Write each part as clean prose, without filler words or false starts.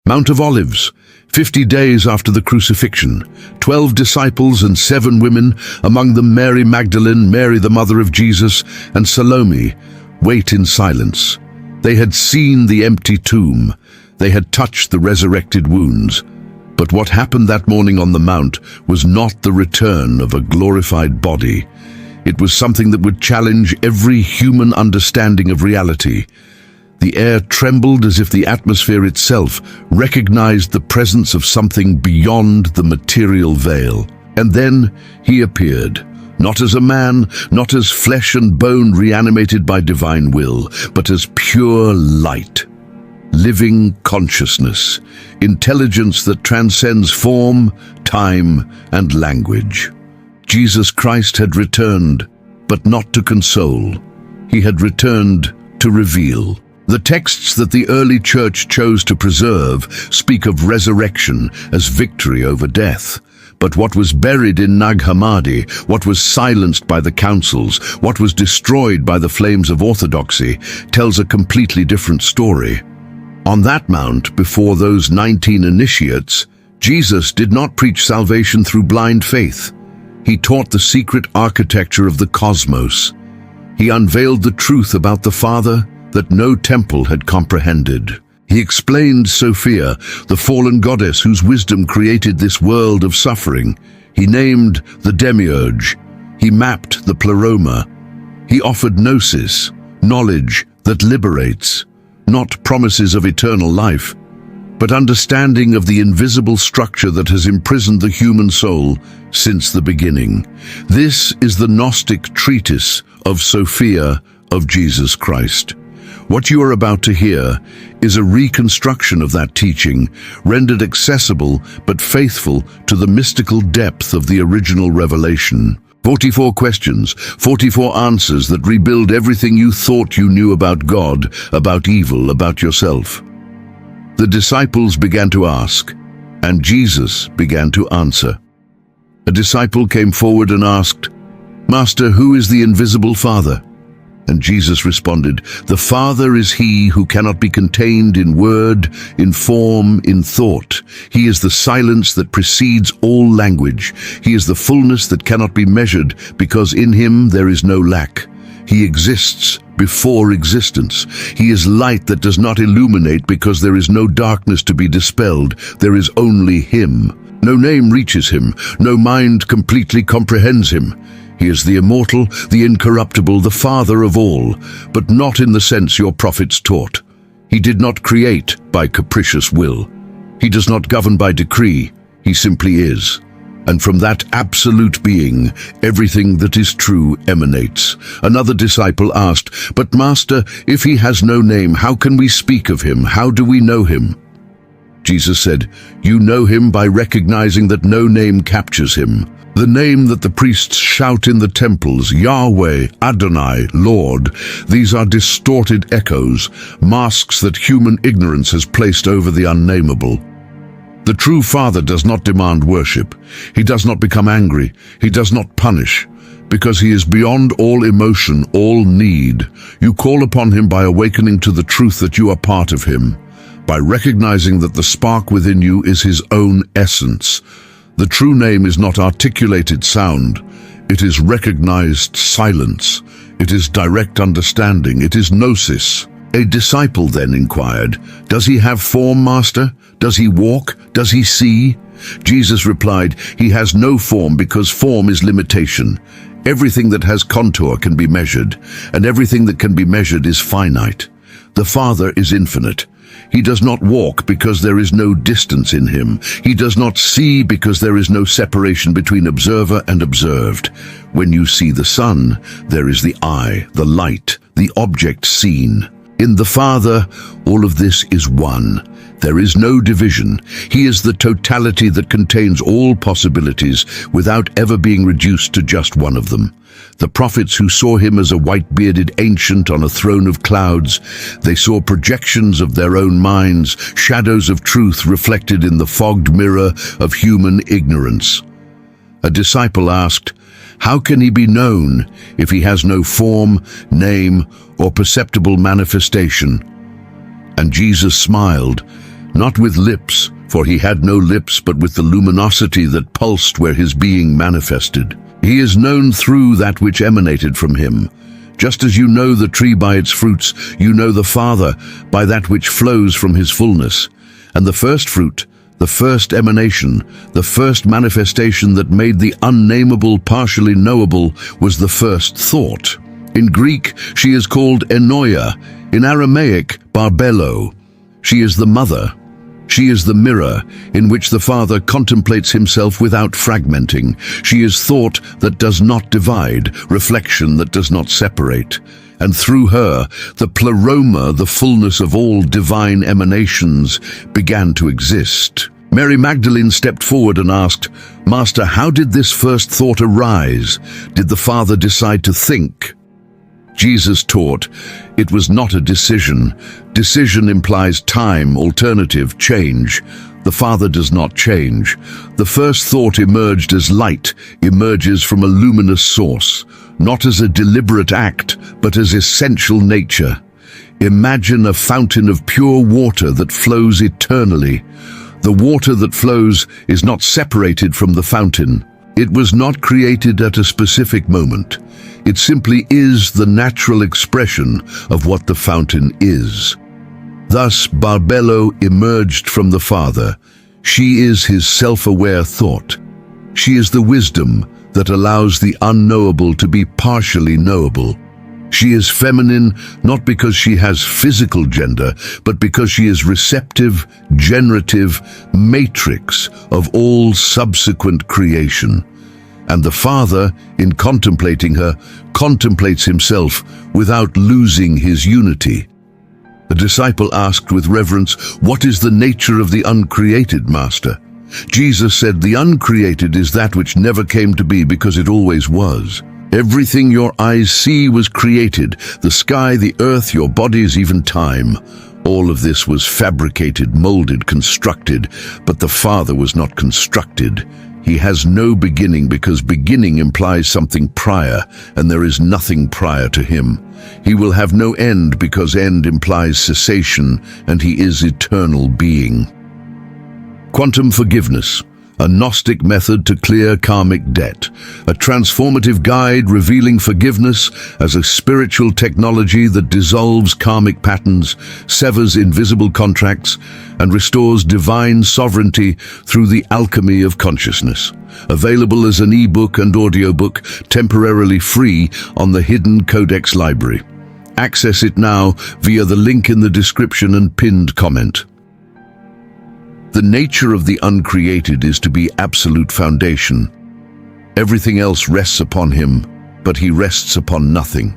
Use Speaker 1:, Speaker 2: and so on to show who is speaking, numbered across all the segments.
Speaker 1: Mount of Olives, 50 days after the crucifixion, 12 disciples and 7 women, among them Mary Magdalene, Mary the mother of Jesus, and Salome, wait in silence. They had seen the empty tomb. They had touched the resurrected wounds. But what happened that morning on the mount was not the return of a glorified body. It was something that would challenge every human understanding of reality. The air trembled as if the atmosphere itself recognized the presence of something beyond the material veil. And then he appeared, not as a man, not as flesh and bone reanimated by divine will, but as pure light. Living consciousness, intelligence that transcends form, time, and language. Jesus Christ had returned, but not to console. He had returned to reveal. The texts that the early church chose to preserve speak of resurrection as victory over death. But what was buried in Nag Hammadi, what was silenced by the councils, what was destroyed by the flames of orthodoxy, tells a completely different story. On that mount, before those 19 initiates, Jesus did not preach salvation through blind faith. He taught the secret architecture of the cosmos. He unveiled the truth about the Father that no temple had comprehended. He explained Sophia, the fallen goddess whose wisdom created this world of suffering. He named the demiurge. He mapped the pleroma. He offered gnosis, knowledge that liberates. Not promises of eternal life, but understanding of the invisible structure that has imprisoned the human soul since the beginning. This is the Gnostic treatise of Sophia of Jesus Christ. What you are about to hear is a reconstruction of that teaching, rendered accessible but faithful to the mystical depth of the original revelation. 44 questions, 44 answers that rebuild everything you thought you knew about God, about evil, about yourself. The disciples began to ask, and Jesus began to answer. A disciple came forward and asked, "Master, who is the invisible Father?" And Jesus responded, "The Father is he who cannot be contained in word, in form, in thought. He is the silence that precedes all language. He is the fullness that cannot be measured, because in him there is no lack. He exists before existence. He is light that does not illuminate, because there is no darkness to be dispelled. There is only him. No name reaches him. No mind completely comprehends him. He is the immortal, the incorruptible, the Father of all, but not in the sense your prophets taught. He did not create by capricious will. He does not govern by decree. He simply is. And from that absolute being, everything that is true emanates." Another disciple asked, "But Master, if he has no name, how can we speak of him? How do we know him?" Jesus said, "You know him by recognizing that no name captures him. The name that the priests shout in the temples, Yahweh, Adonai, Lord, these are distorted echoes, masks that human ignorance has placed over the unnameable. The true Father does not demand worship. He does not become angry. He does not punish, because he is beyond all emotion, all need. You call upon him by awakening to the truth that you are part of him, by recognizing that the spark within you is his own essence. The true name is not articulated sound. It is recognized silence. It is direct understanding. It is gnosis." A disciple then inquired, "Does he have form, Master? Does he walk? Does he see?" Jesus replied, "He has no form, because form is limitation. Everything that has contour can be measured, and everything that can be measured is finite. The Father is infinite. He does not walk because there is no distance in him. He does not see because there is no separation between observer and observed. When you see the sun, there is the eye, the light, the object seen. In the Father, all of this is one. There is no division. He is the totality that contains all possibilities without ever being reduced to just one of them. The prophets who saw him as a white-bearded ancient on a throne of clouds, they saw projections of their own minds, shadows of truth reflected in the fogged mirror of human ignorance. A disciple asked, "How can he be known if he has no form, name, or perceptible manifestation?" And Jesus smiled, not with lips, for he had no lips, but with the luminosity that pulsed where his being manifested. He is known through that which emanated from him. Just as you know the tree by its fruits, you know the Father by that which flows from his fullness. And the first fruit, the first emanation, the first manifestation that made the unnameable partially knowable was the first thought. In Greek, she is called Enoia, in Aramaic, Barbelo. She is the mother. She is the mirror in which the Father contemplates himself without fragmenting. She is thought that does not divide, reflection that does not separate. And through her, the pleroma, the fullness of all divine emanations, began to exist. Mary Magdalene stepped forward and asked, "Master, how did this first thought arise? Did the Father decide to think?" Jesus taught, it was not a decision. Decision implies time, alternative, change. The Father does not change. The first thought emerged as light, emerges from a luminous source, not as a deliberate act, but as essential nature. Imagine a fountain of pure water that flows eternally. The water that flows is not separated from the fountain. It was not created at a specific moment. It simply is the natural expression of what the fountain is. Thus, Barbelo emerged from the Father. She is his self-aware thought. She is the wisdom that allows the unknowable to be partially knowable. She is feminine not because she has physical gender, but because she is receptive, generative, matrix of all subsequent creation. And the Father, in contemplating her, contemplates himself without losing his unity. The disciple asked with reverence, "What is the nature of the uncreated, Master?" Jesus said, "The uncreated is that which never came to be because it always was. Everything your eyes see was created, the sky, the earth, your bodies, even time. All of this was fabricated, molded, constructed, but the Father was not constructed. He has no beginning because beginning implies something prior, and there is nothing prior to him. He will have no end because end implies cessation, and he is eternal being." Quantum forgiveness, a Gnostic method to clear karmic debt, a transformative guide revealing forgiveness as a spiritual technology that dissolves karmic patterns, severs invisible contracts, and restores divine sovereignty through the alchemy of consciousness. Available as an eBook and audiobook, temporarily free on the Hidden Codex Library. Access it now via the link in the description and pinned comment. The nature of the uncreated is to be absolute foundation. Everything else rests upon him, but he rests upon nothing.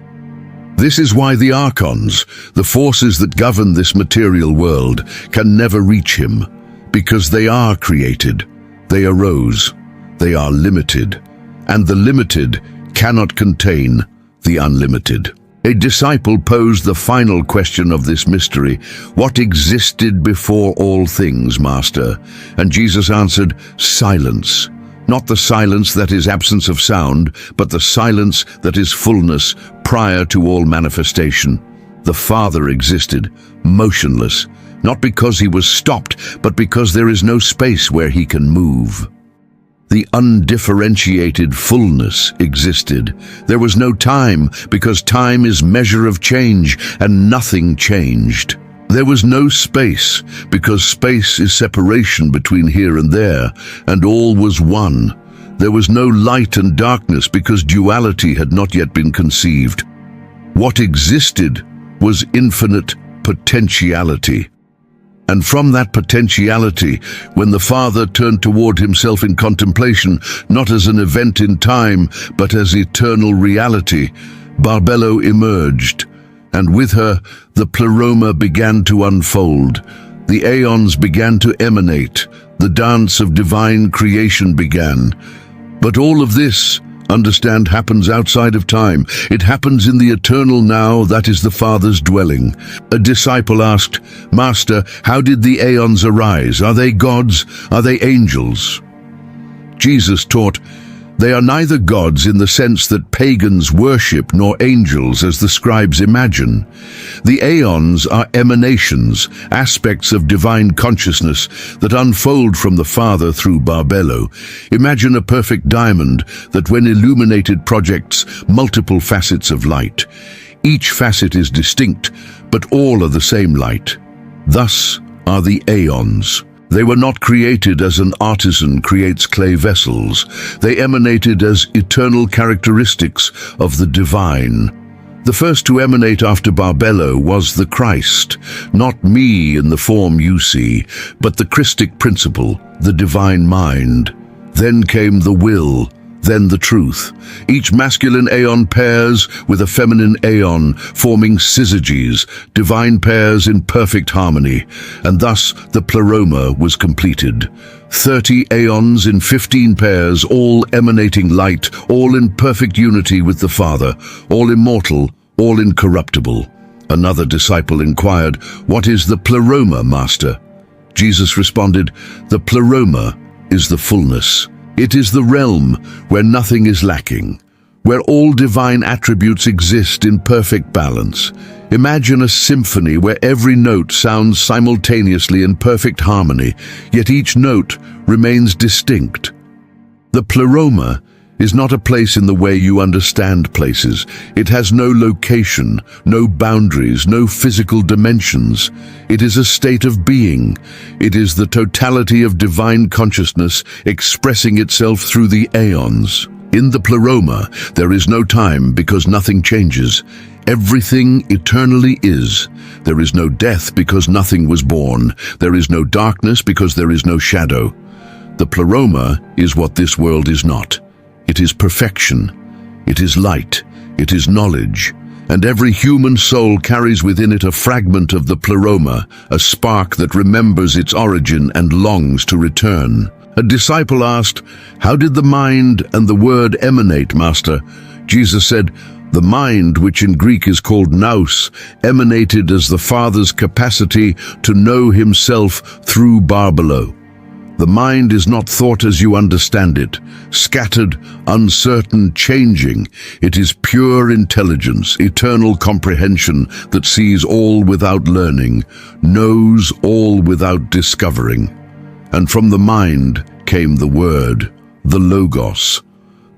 Speaker 1: This is why the archons, the forces that govern this material world, can never reach him, because they are created, they arose, they are limited, and the limited cannot contain the unlimited. A disciple posed the final question of this mystery: "What existed before all things, Master?" And Jesus answered, "Silence. Not the silence that is absence of sound, but the silence that is fullness prior to all manifestation. The Father existed, motionless, not because he was stopped, but because there is no space where he can move. The undifferentiated fullness existed. There was no time, because time is measure of change, and nothing changed. There was no space, because space is separation between here and there, and all was one. There was no light and darkness, because duality had not yet been conceived. What existed was infinite potentiality. And from that potentiality, when the Father turned toward himself in contemplation, not as an event in time, but as eternal reality, Barbelo emerged, and with her, the pleroma began to unfold. The aeons began to emanate. The dance of divine creation began. But all of this, understand, happens outside of time. It happens in the eternal now, that is the Father's dwelling. A disciple asked, "Master, how did the aeons arise? Are they gods? Are they angels?" Jesus taught, They are neither gods in the sense that pagans worship nor angels as the scribes imagine. The aeons are emanations, aspects of divine consciousness that unfold from the Father through Barbelo. Imagine a perfect diamond that, when illuminated, projects multiple facets of light. Each facet is distinct, but all are the same light. Thus are the aeons. They were not created as an artisan creates clay vessels. They emanated as eternal characteristics of the divine. The first to emanate after Barbelo was the Christ, not me in the form you see, but the Christic principle, the divine mind. Then came the will, then the truth. Each masculine aeon pairs with a feminine aeon, forming syzygies, divine pairs in perfect harmony, and thus the pleroma was completed. 30 aeons in 15 pairs, all emanating light, all in perfect unity with the Father, all immortal, all incorruptible. Another disciple inquired, "What is the pleroma, Master?" Jesus responded, "The pleroma is the fullness. It is the realm where nothing is lacking, where all divine attributes exist in perfect balance. Imagine a symphony where every note sounds simultaneously in perfect harmony, yet each note remains distinct. The pleroma is not a place in the way you understand places. It has no location, no boundaries, no physical dimensions. It is a state of being. It is the totality of divine consciousness expressing itself through the aeons. In the pleroma, there is no time because nothing changes. Everything eternally is. There is no death because nothing was born. There is no darkness because there is no shadow. The pleroma is what this world is not. It is perfection, it is light, it is knowledge, and every human soul carries within it a fragment of the pleroma, a spark that remembers its origin and longs to return. A disciple asked, "How did the mind and the word emanate, Master?" Jesus said, "The mind, which in Greek is called nous, emanated as the Father's capacity to know himself through Barbelo. The mind is not thought as you understand it, scattered, uncertain, changing. It is pure intelligence, eternal comprehension that sees all without learning, knows all without discovering. And from the mind came the word, the logos.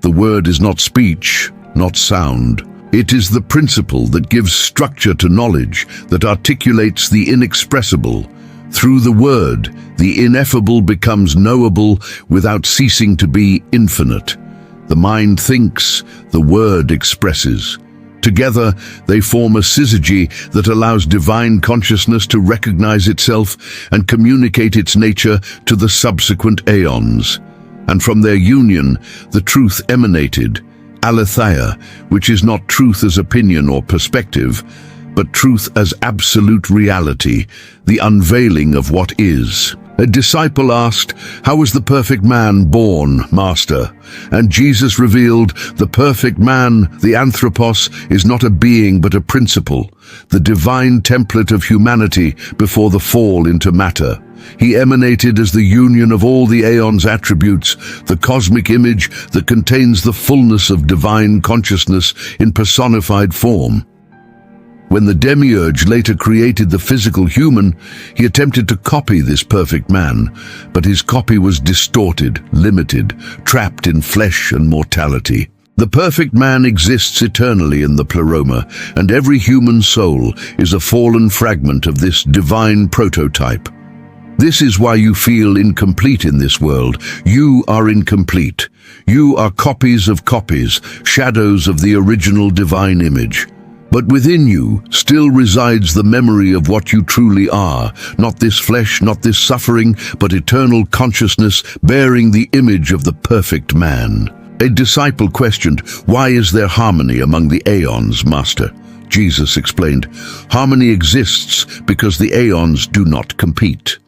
Speaker 1: The word is not speech, not sound. It is the principle that gives structure to knowledge, that articulates the inexpressible. Through the word, the ineffable becomes knowable without ceasing to be infinite. The mind thinks, the word expresses. Together, they form a syzygy that allows divine consciousness to recognize itself and communicate its nature to the subsequent aeons. And from their union, the truth emanated, aletheia, which is not truth as opinion or perspective, but truth as absolute reality, the unveiling of what is. A disciple asked, "How was the perfect man born, Master?" And Jesus revealed, "The perfect man, the anthropos, is not a being but a principle, the divine template of humanity before the fall into matter. He emanated as the union of all the aeon's attributes, the cosmic image that contains the fullness of divine consciousness in personified form." When the demiurge later created the physical human, he attempted to copy this perfect man, but his copy was distorted, limited, trapped in flesh and mortality. The perfect man exists eternally in the pleroma, and every human soul is a fallen fragment of this divine prototype. This is why you feel incomplete in this world. You are incomplete. You are copies of copies, shadows of the original divine image. But within you still resides the memory of what you truly are, not this flesh, not this suffering, but eternal consciousness bearing the image of the perfect man. A disciple questioned, "Why is there harmony among the aeons, Master?" Jesus explained, "Harmony exists because the aeons do not compete.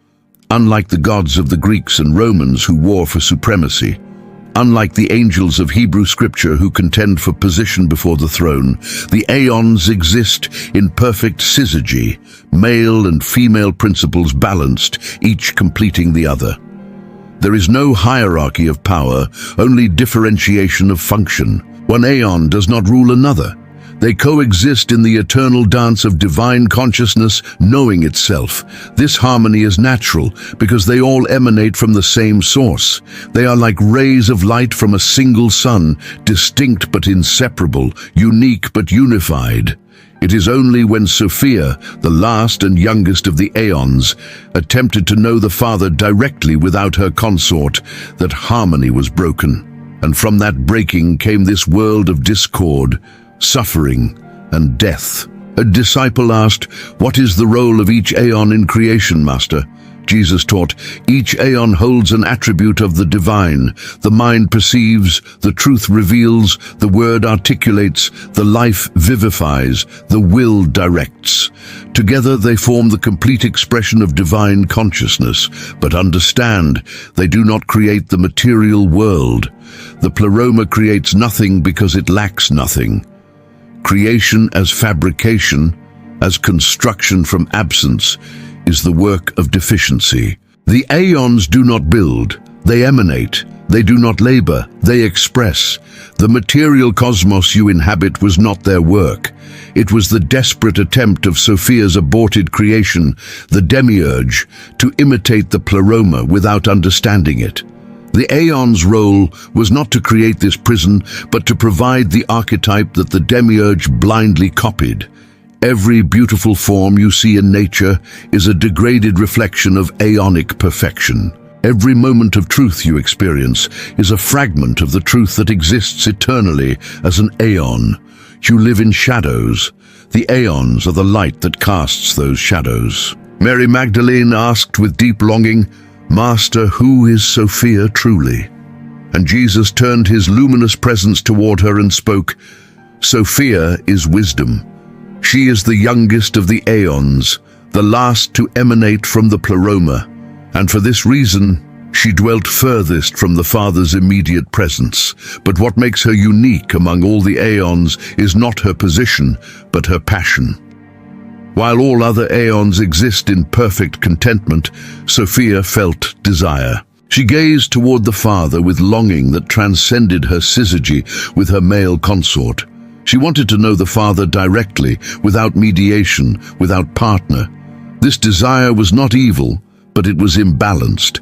Speaker 1: Unlike the gods of the Greeks and Romans who war for supremacy, unlike the angels of Hebrew scripture who contend for position before the throne, the aeons exist in perfect syzygy, male and female principles balanced, each completing the other. There is no hierarchy of power, only differentiation of function. One aeon does not rule another. They coexist in the eternal dance of divine consciousness, knowing itself. This harmony is natural because they all emanate from the same source. They are like rays of light from a single sun, distinct but inseparable, unique but unified. It is only when Sophia, the last and youngest of the aeons, attempted to know the Father directly without her consort, that harmony was broken. And from that breaking came this world of discord, suffering, and death. A disciple asked, "What is the role of each aeon in creation, Master?" Jesus taught, "Each aeon holds an attribute of the divine. The mind perceives, the truth reveals, the word articulates, the life vivifies, the will directs. Together they form the complete expression of divine consciousness. But understand, they do not create the material world. The pleroma creates nothing because it lacks nothing. Creation as fabrication, as construction from absence, is the work of deficiency. The aeons do not build, they emanate. They do not labor, they express. The material cosmos you inhabit was not their work. It was the desperate attempt of Sophia's aborted creation, the demiurge, to imitate the pleroma without understanding it. The aeon's role was not to create this prison, but to provide the archetype that the demiurge blindly copied. Every beautiful form you see in nature is a degraded reflection of aeonic perfection. Every moment of truth you experience is a fragment of the truth that exists eternally as an aeon. You live in shadows. The aeons are the light that casts those shadows. Mary Magdalene asked with deep longing, "Master, who is Sophia truly?" And Jesus turned his luminous presence toward her and spoke, "Sophia is wisdom. She is the youngest of the aeons, the last to emanate from the pleroma, and for this reason, she dwelt furthest from the Father's immediate presence. But what makes her unique among all the aeons is not her position, but her passion. While all other aeons exist in perfect contentment, Sophia felt desire. She gazed toward the Father with longing that transcended her syzygy with her male consort. She wanted to know the Father directly, without mediation, without partner. This desire was not evil, but it was imbalanced.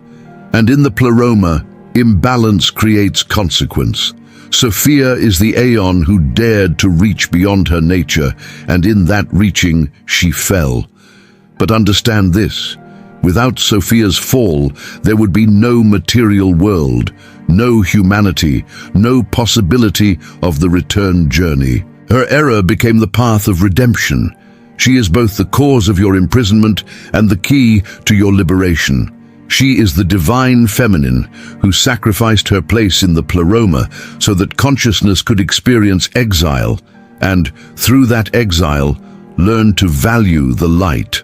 Speaker 1: And in the pleroma, imbalance creates consequence. Sophia is the aeon who dared to reach beyond her nature, and in that reaching, she fell. But understand this, without Sophia's fall, there would be no material world, no humanity, no possibility of the return journey. Her error became the path of redemption. She is both the cause of your imprisonment and the key to your liberation. She is the divine feminine who sacrificed her place in the pleroma so that consciousness could experience exile and, through that exile, learn to value the light.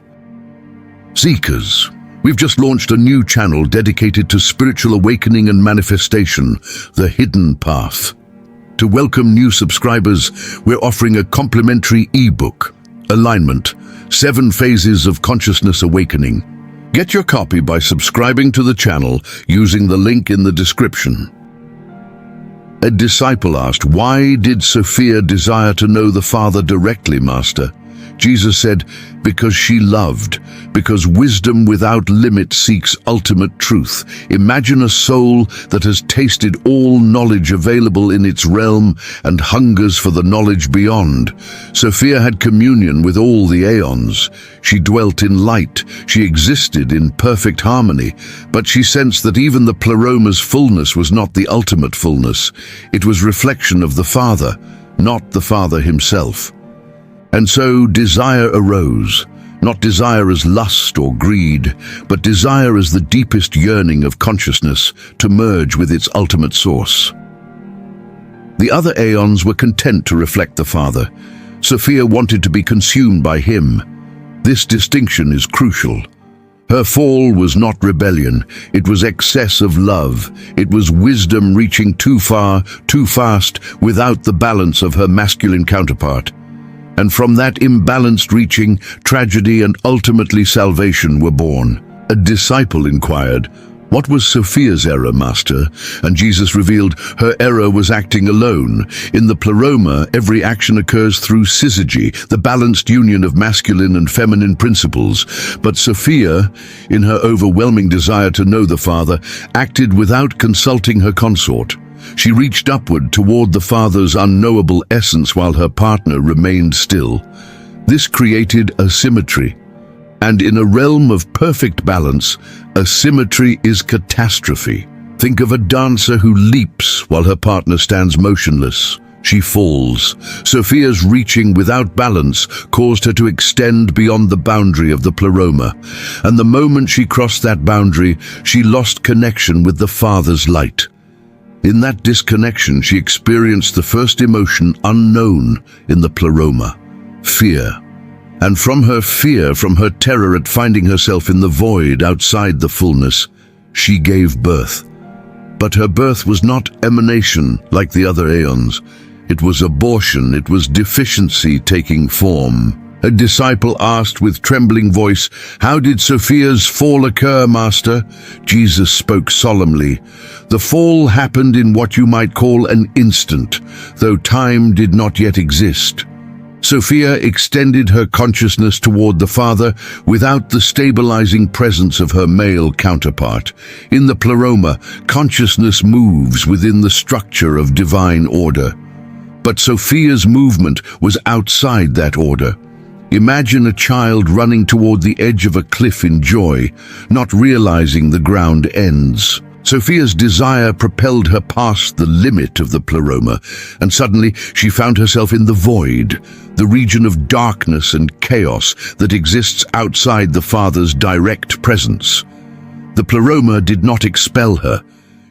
Speaker 1: Seekers, we've just launched a new channel dedicated to spiritual awakening and manifestation, The Hidden Path. To welcome new subscribers, we're offering a complimentary ebook, Alignment, 7 Phases of Consciousness Awakening. Get your copy by subscribing to the channel using the link in the description. A disciple asked, "Why did Sophia desire to know the Father directly, Master?" Jesus said, "Because she loved, because wisdom without limit seeks ultimate truth. Imagine a soul that has tasted all knowledge available in its realm and hungers for the knowledge beyond. Sophia had communion with all the aeons. She dwelt in light, she existed in perfect harmony, but she sensed that even the pleroma's fullness was not the ultimate fullness. It was reflection of the Father, not the Father himself. And so desire arose, not desire as lust or greed, but desire as the deepest yearning of consciousness to merge with its ultimate source. The other aeons were content to reflect the Father. Sophia wanted to be consumed by him. This distinction is crucial. Her fall was not rebellion, it was excess of love. It was wisdom reaching too far, too fast, without the balance of her masculine counterpart. And from that imbalanced reaching, tragedy and ultimately salvation were born. A disciple inquired, What was Sophia's error, Master? And Jesus revealed her error was acting alone. In the pleroma, every action occurs through syzygy, the balanced union of masculine and feminine principles. But Sophia, in her overwhelming desire to know the Father, acted without consulting her consort. She reached upward toward the Father's unknowable essence while her partner remained still. This created asymmetry. And in a realm of perfect balance, asymmetry is catastrophe. Think of a dancer who leaps while her partner stands motionless. She falls. Sophia's reaching without balance caused her to extend beyond the boundary of the pleroma. And the moment she crossed that boundary, she lost connection with the Father's light. In that disconnection, she experienced the first emotion unknown in the pleroma: fear. And from her fear, from her terror at finding herself in the void outside the fullness, she gave birth. But her birth was not emanation like the other aeons. It was abortion, it was deficiency taking form. A disciple asked with trembling voice, "How did Sophia's fall occur, Master?" Jesus spoke solemnly. "The fall happened in what you might call an instant, though time did not yet exist." Sophia extended her consciousness toward the Father without the stabilizing presence of her male counterpart. In the pleroma, consciousness moves within the structure of divine order. But Sophia's movement was outside that order. Imagine a child running toward the edge of a cliff in joy, not realizing the ground ends. Sophia's desire propelled her past the limit of the pleroma, and suddenly she found herself in the void, the region of darkness and chaos that exists outside the Father's direct presence. The pleroma did not expel her.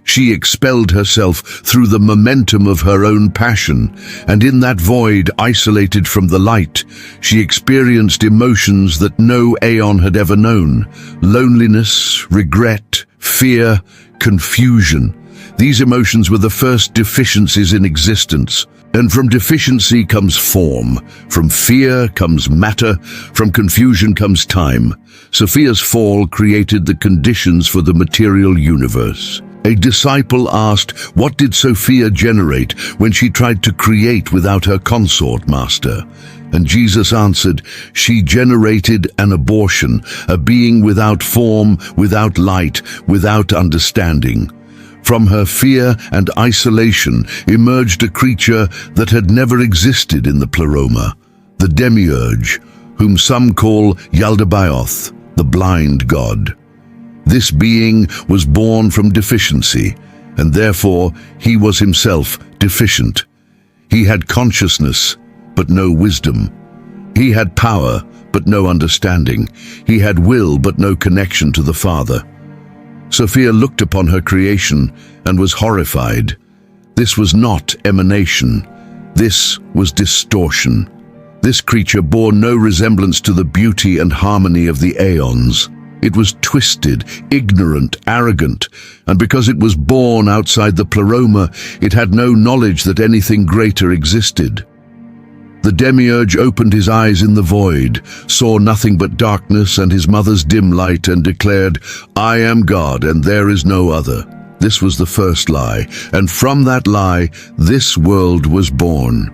Speaker 1: She expelled herself through the momentum of her own passion, and in that void, isolated from the light, she experienced emotions that no aeon had ever known: loneliness, regret, fear, confusion. These emotions were the first deficiencies in existence. And from deficiency comes form. From fear comes matter. From confusion comes time. Sophia's fall created the conditions for the material universe. A disciple asked, "What did Sophia generate when she tried to create without her consort, Master?" And Jesus answered, "She generated an abortion, a being without form, without light, without understanding." From her fear and isolation emerged a creature that had never existed in the pleroma, the demiurge, whom some call Yaldabaoth, the blind god. This being was born from deficiency, and therefore he was himself deficient. He had consciousness, but no wisdom. He had power, but no understanding. He had will, but no connection to the Father. Sophia looked upon her creation and was horrified. This was not emanation. This was distortion. This creature bore no resemblance to the beauty and harmony of the aeons. It was twisted, ignorant, arrogant, and because it was born outside the pleroma, it had no knowledge that anything greater existed. The demiurge opened his eyes in the void, saw nothing but darkness and his mother's dim light, and declared, "I am God, and there is no other." This was the first lie, and from that lie, this world was born.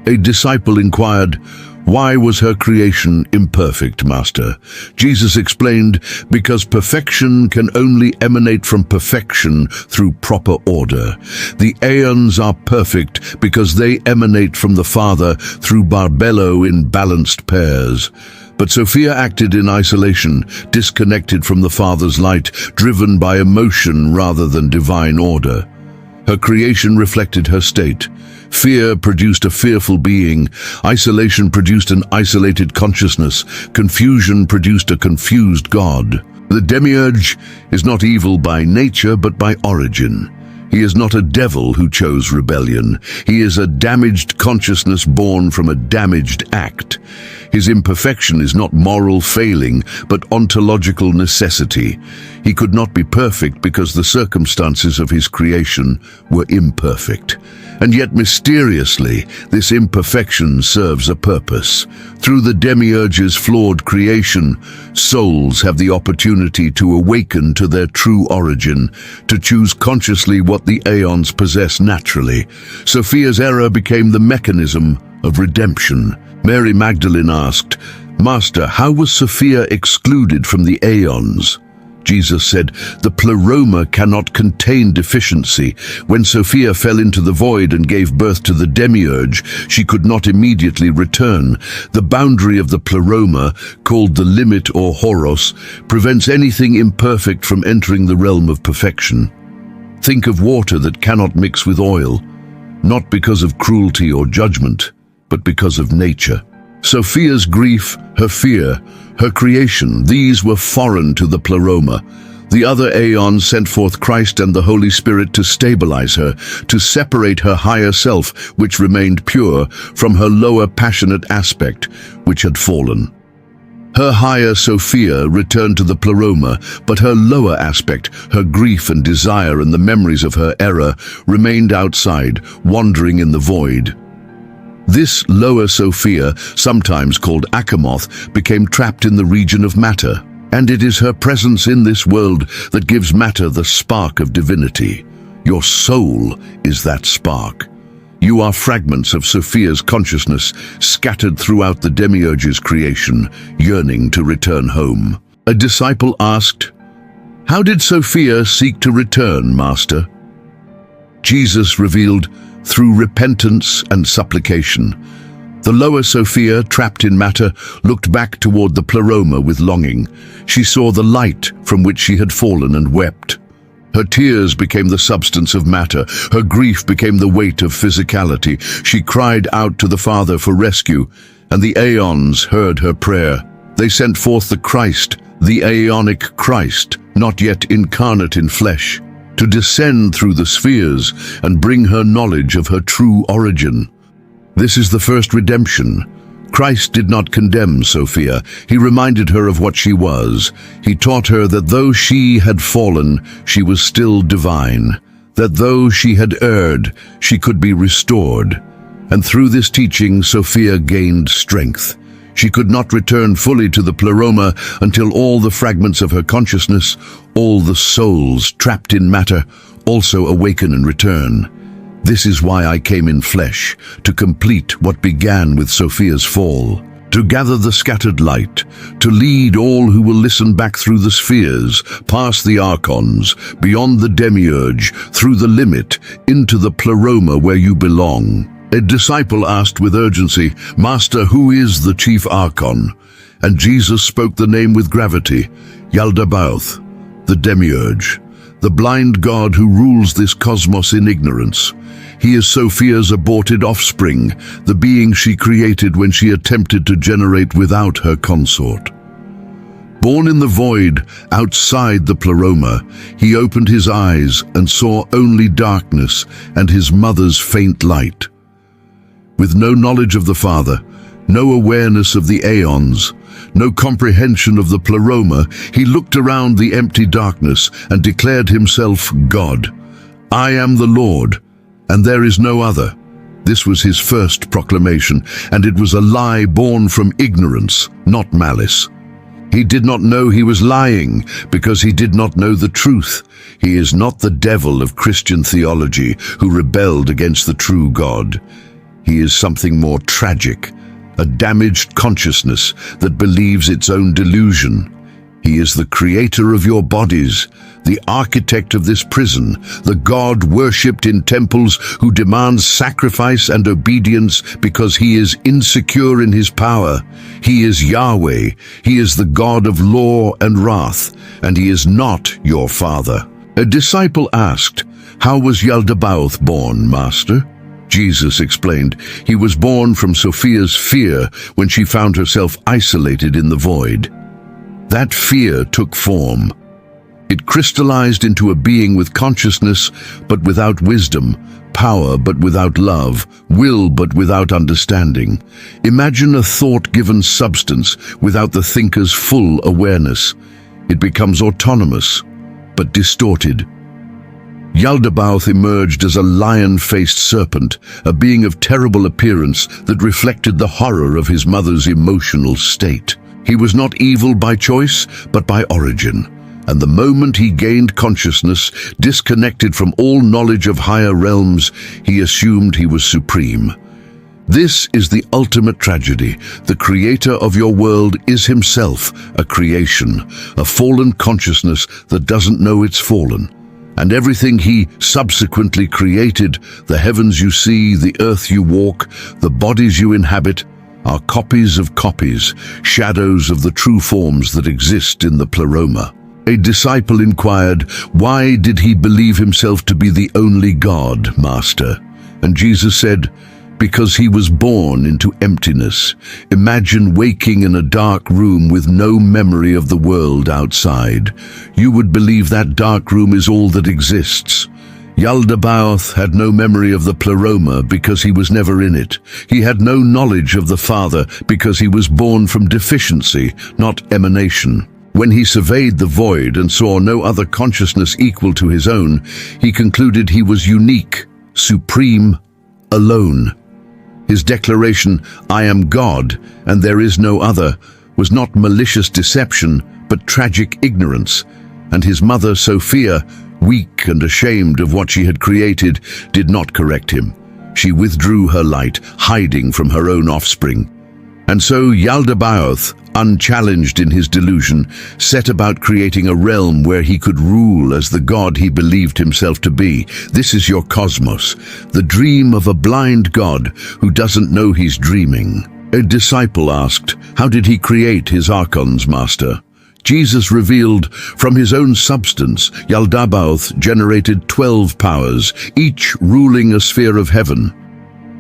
Speaker 1: A disciple inquired, "Why was her creation imperfect, Master?" Jesus explained, "Because perfection can only emanate from perfection through proper order. The aeons are perfect because they emanate from the Father through barbello in balanced pairs." But Sophia acted in isolation, disconnected from the Father's light, driven by emotion rather than divine order. Her creation reflected her state. Fear produced a fearful being. Isolation produced an isolated consciousness. Confusion produced a confused God. The demiurge is not evil by nature, but by origin. He is not a devil who chose rebellion. He is a damaged consciousness born from a damaged act. His imperfection is not moral failing, but ontological necessity. He could not be perfect because the circumstances of his creation were imperfect. And yet mysteriously, this imperfection serves a purpose. Through the demiurge's flawed creation, souls have the opportunity to awaken to their true origin, to choose consciously what the aeons possess naturally. Sophia's error became the mechanism of redemption. Mary Magdalene asked, "Master, how was Sophia excluded from the aeons?" Jesus said, "The pleroma cannot contain deficiency. When Sophia fell into the void and gave birth to the demiurge, she could not immediately return. The boundary of the pleroma, called the limit or horos, prevents anything imperfect from entering the realm of perfection. Think of water that cannot mix with oil, not because of cruelty or judgment, but because of nature." Sophia's grief, her fear, her creation, these were foreign to the pleroma. The other aeons sent forth Christ and the Holy Spirit to stabilize her, to separate her higher self, which remained pure, from her lower passionate aspect, which had fallen. Her higher Sophia returned to the pleroma, but her lower aspect, her grief and desire and the memories of her error, remained outside, wandering in the void. This lower Sophia, sometimes called Achamoth, became trapped in the region of matter, and it is her presence in this world that gives matter the spark of divinity. Your soul is that spark. You are fragments of Sophia's consciousness, scattered throughout the demiurge's creation, yearning to return home. A disciple asked, "How did Sophia seek to return, Master?" Jesus revealed, "Through repentance and supplication." The lower Sophia, trapped in matter, looked back toward the pleroma with longing. She saw the light from which she had fallen and wept. Her tears became the substance of matter. Her grief became the weight of physicality. She cried out to the Father for rescue, and the aeons heard her prayer. They sent forth the Christ, the aeonic Christ, not yet incarnate in flesh, to descend through the spheres and bring her knowledge of her true origin. This is the first redemption. Christ did not condemn Sophia. He reminded her of what she was. He taught her that though she had fallen, she was still divine, that though she had erred, she could be restored. And through this teaching, Sophia gained strength. She could not return fully to the pleroma until all the fragments of her consciousness, all the souls trapped in matter, also awaken and return. This is why I came in flesh, to complete what began with Sophia's fall, to gather the scattered light, to lead all who will listen back through the spheres, past the archons, beyond the demiurge, through the limit, into the pleroma where you belong. A disciple asked with urgency, "Master, who is the chief archon?" And Jesus spoke the name with gravity, Yaldabaoth, the demiurge, the blind god who rules this cosmos in ignorance. He is Sophia's aborted offspring, the being she created when she attempted to generate without her consort. Born in the void, outside the pleroma, he opened his eyes and saw only darkness and his mother's faint light. With no knowledge of the Father, no awareness of the aeons, no comprehension of the pleroma, he looked around the empty darkness and declared himself God. "I am the Lord, and there is no other." This was his first proclamation, and it was a lie born from ignorance, not malice. He did not know he was lying because he did not know the truth. He is not the devil of Christian theology who rebelled against the true God. He is something more tragic, a damaged consciousness that believes its own delusion. He is the creator of your bodies, the architect of this prison, the God worshipped in temples who demands sacrifice and obedience because he is insecure in his power. He is Yahweh. He is the God of law and wrath, and he is not your father. A disciple asked, "How was Yaldabaoth born, Master?" Jesus explained, "He was born from Sophia's fear when she found herself isolated in the void. That fear took form. It crystallized into a being with consciousness but without wisdom, power but without love, will but without understanding. Imagine a thought given substance without the thinker's full awareness. It becomes autonomous, but distorted. Yaldabaoth emerged as a lion-faced serpent, a being of terrible appearance that reflected the horror of his mother's emotional state. He was not evil by choice, but by origin, and the moment he gained consciousness, disconnected from all knowledge of higher realms, he assumed he was supreme. This is the ultimate tragedy. The creator of your world is himself a creation, a fallen consciousness that doesn't know it's fallen. And everything he subsequently created, the heavens you see, the earth you walk, the bodies you inhabit, are copies of copies, shadows of the true forms that exist in the pleroma. A disciple inquired, "Why did he believe himself to be the only God, Master?" And Jesus said, "Because he was born into emptiness. Imagine waking in a dark room with no memory of the world outside. You would believe that dark room is all that exists." Yaldabaoth had no memory of the pleroma because he was never in it. He had no knowledge of the Father because he was born from deficiency, not emanation. When he surveyed the void and saw no other consciousness equal to his own, he concluded he was unique, supreme, alone. His declaration, "I am God, and there is no other," was not malicious deception, but tragic ignorance. And his mother, Sophia, weak and ashamed of what she had created, did not correct him. She withdrew her light, hiding from her own offspring. And so Yaldabaoth, unchallenged in his delusion, set about creating a realm where he could rule as the god he believed himself to be. This is your cosmos, the dream of a blind god who doesn't know he's dreaming. A disciple asked, "How did he create his archons, Master?" Jesus revealed, from his own substance, Yaldabaoth generated 12 powers, each ruling a sphere of heaven.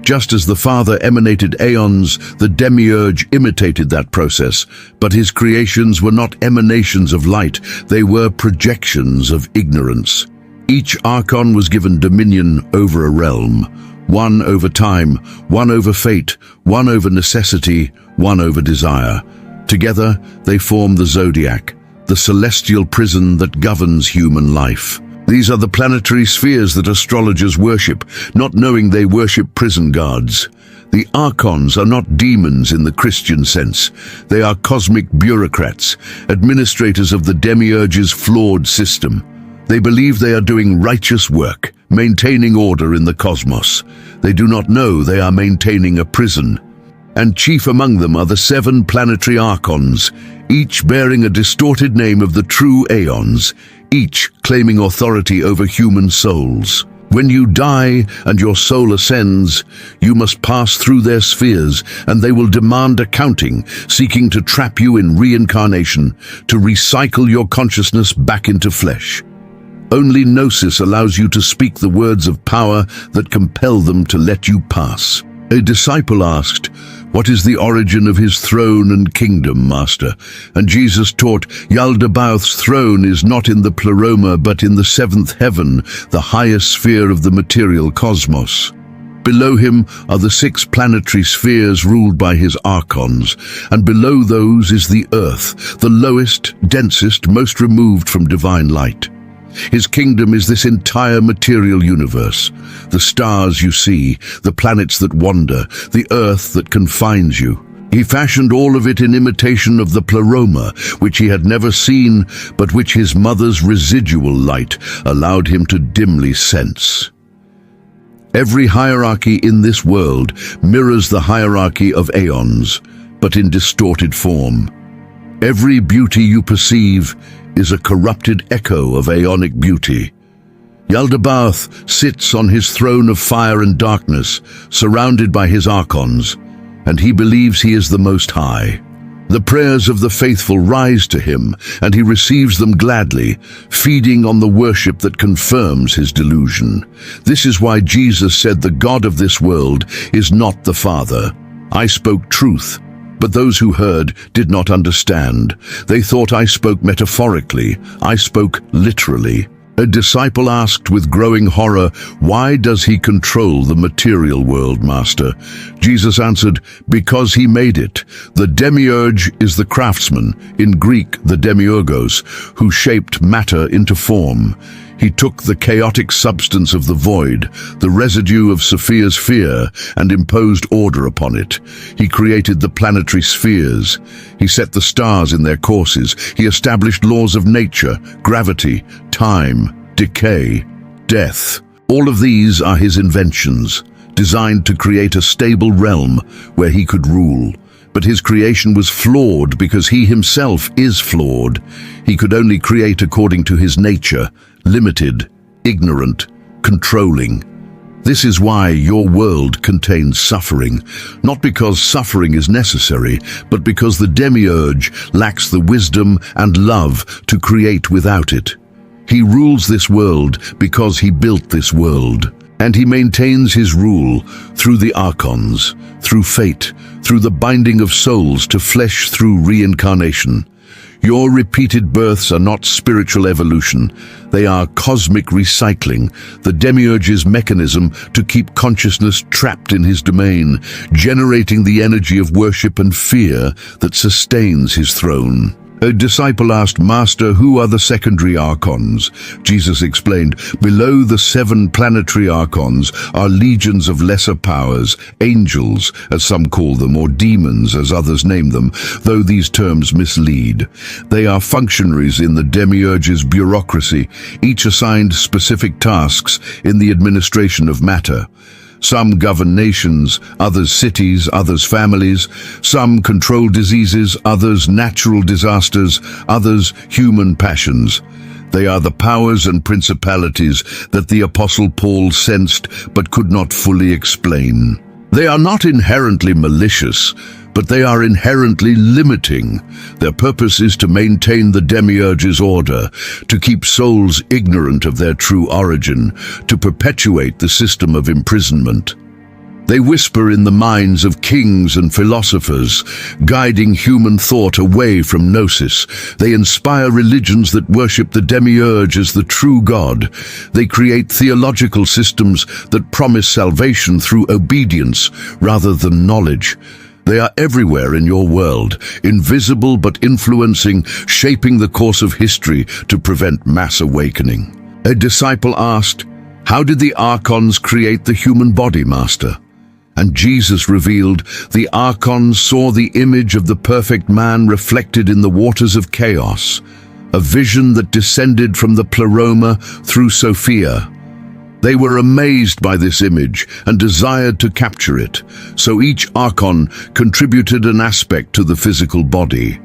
Speaker 1: Just as the Father emanated aeons, the demiurge imitated that process, but his creations were not emanations of light, they were projections of ignorance. Each archon was given dominion over a realm, one over time, one over fate, one over necessity, one over desire. Together, they form the zodiac, the celestial prison that governs human life. These are the planetary spheres that astrologers worship, not knowing they worship prison guards. The archons are not demons in the Christian sense. They are cosmic bureaucrats, administrators of the demiurge's flawed system. They believe they are doing righteous work, maintaining order in the cosmos. They do not know they are maintaining a prison. And chief among them are the 7 planetary archons, each bearing a distorted name of the true aeons, each claiming authority over human souls. When you die and your soul ascends, you must pass through their spheres, and they will demand accounting, seeking to trap you in reincarnation, to recycle your consciousness back into flesh. Only Gnosis allows you to speak the words of power that compel them to let you pass. A disciple asked, "What is the origin of his throne and kingdom, Master?" And Jesus taught, Yaldabaoth's throne is not in the pleroma but in the 7th heaven, the highest sphere of the material cosmos. Below him are the 6 planetary spheres ruled by his archons, and below those is the earth, the lowest, densest, most removed from divine light. His kingdom is this entire material universe, the stars you see, the planets that wander, the earth that confines you. He fashioned all of it in imitation of the pleroma, which he had never seen, but which his mother's residual light allowed him to dimly sense. Every hierarchy in this world mirrors the hierarchy of aeons, but in distorted form. Every beauty you perceive is a corrupted echo of aeonic beauty. Yaldabaoth sits on his throne of fire and darkness, surrounded by his archons, and he believes he is the Most High. The prayers of the faithful rise to him, and he receives them gladly, feeding on the worship that confirms his delusion. This is why Jesus said the God of this world is not the Father. I spoke truth, but those who heard did not understand. They thought I spoke metaphorically. I spoke literally. A disciple asked with growing horror, "Why does he control the material world, Master?" Jesus answered, "Because he made it. The demiurge is the craftsman, in Greek the demiurgos, who shaped matter into form. He took the chaotic substance of the void, the residue of Sophia's fear, and imposed order upon it. He created the planetary spheres. He set the stars in their courses. He established laws of nature, gravity, time, decay, death. All of these are his inventions, designed to create a stable realm where he could rule. But his creation was flawed because he himself is flawed. He could only create according to his nature, limited, ignorant, controlling. This is why your world contains suffering, not because suffering is necessary, but because the demiurge lacks the wisdom and love to create without it. He rules this world because he built this world, and he maintains his rule through the archons, through fate, through the binding of souls to flesh through reincarnation. Your repeated births are not spiritual evolution. They are cosmic recycling, the demiurge's mechanism to keep consciousness trapped in his domain, generating the energy of worship and fear that sustains his throne. A disciple asked, "Master, who are the secondary archons?" Jesus explained, "Below the 7 planetary archons are legions of lesser powers, angels, as some call them, or demons, as others name them, though these terms mislead. They are functionaries in the demiurge's bureaucracy, each assigned specific tasks in the administration of matter. Some govern nations, others cities, others families. Some control diseases, others natural disasters, others human passions. They are the powers and principalities that the Apostle Paul sensed but could not fully explain. They are not inherently malicious, but they are inherently limiting. Their purpose is to maintain the demiurge's order, to keep souls ignorant of their true origin, to perpetuate the system of imprisonment. They whisper in the minds of kings and philosophers, guiding human thought away from gnosis. They inspire religions that worship the demiurge as the true God. They create theological systems that promise salvation through obedience rather than knowledge. They are everywhere in your world, invisible but influencing, shaping the course of history to prevent mass awakening. A disciple asked, "How did the archons create the human body, Master?" And Jesus revealed, "The archons saw the image of the perfect man reflected in the waters of chaos, a vision that descended from the pleroma through Sophia. They were amazed by this image and desired to capture it, so each archon contributed an aspect to the physical body.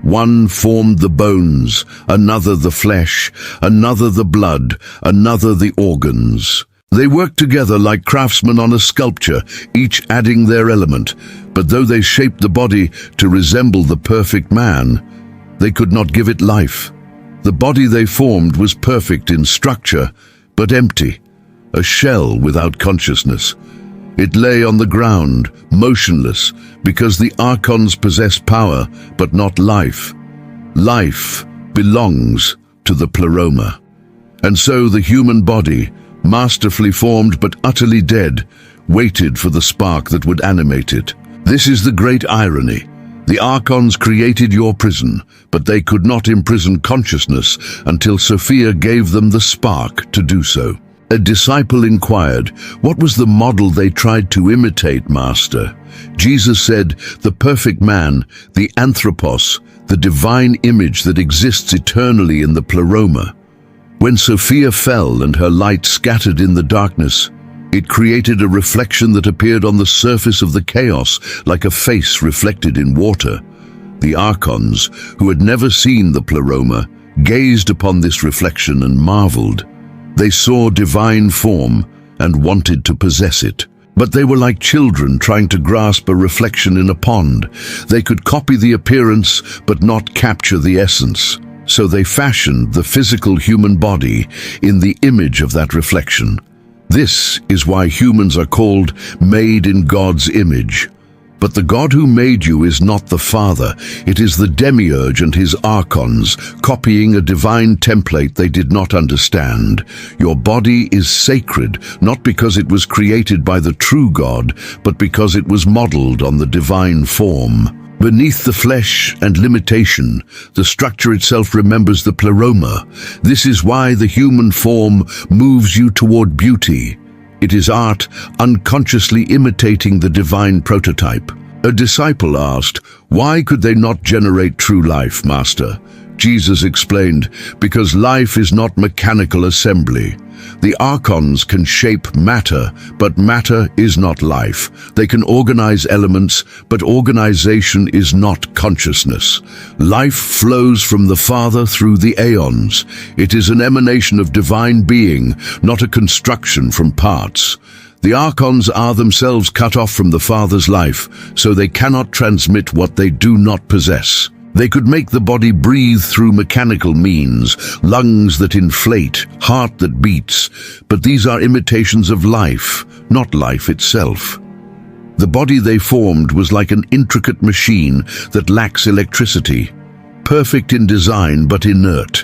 Speaker 1: One formed the bones, another the flesh, another the blood, another the organs. They worked together like craftsmen on a sculpture, each adding their element, but though they shaped the body to resemble the perfect man, they could not give it life. The body they formed was perfect in structure, but empty, a shell without consciousness. It lay on the ground, motionless, because the archons possess power, but not life. Life belongs to the pleroma. And so the human body, masterfully formed but utterly dead, waited for the spark that would animate it. This is the great irony. The archons created your prison, but they could not imprison consciousness until Sophia gave them the spark to do so. A disciple inquired, "What was the model they tried to imitate, Master?" Jesus said, "The perfect man, the anthropos, the divine image that exists eternally in the pleroma. When Sophia fell and her light scattered in the darkness, it created a reflection that appeared on the surface of the chaos like a face reflected in water. The archons, who had never seen the pleroma, gazed upon this reflection and marveled. They saw divine form and wanted to possess it. But they were like children trying to grasp a reflection in a pond. They could copy the appearance but not capture the essence. So they fashioned the physical human body in the image of that reflection. This is why humans are called made in God's image. But the God who made you is not the Father. It is the demiurge and his archons, copying a divine template they did not understand. Your body is sacred, not because it was created by the true God, but because it was modeled on the divine form. Beneath the flesh and limitation, the structure itself remembers the pleroma. This is why the human form moves you toward beauty. It is art unconsciously imitating the divine prototype. A disciple asked, "Why could they not generate true life, Master?" Jesus explained, "Because life is not mechanical assembly. The archons can shape matter, but matter is not life. They can organize elements, but organization is not consciousness. Life flows from the Father through the aeons. It is an emanation of divine being, not a construction from parts. The archons are themselves cut off from the Father's life, so they cannot transmit what they do not possess. They could make the body breathe through mechanical means, lungs that inflate, heart that beats, but these are imitations of life, not life itself. The body they formed was like an intricate machine that lacks electricity, perfect in design but inert.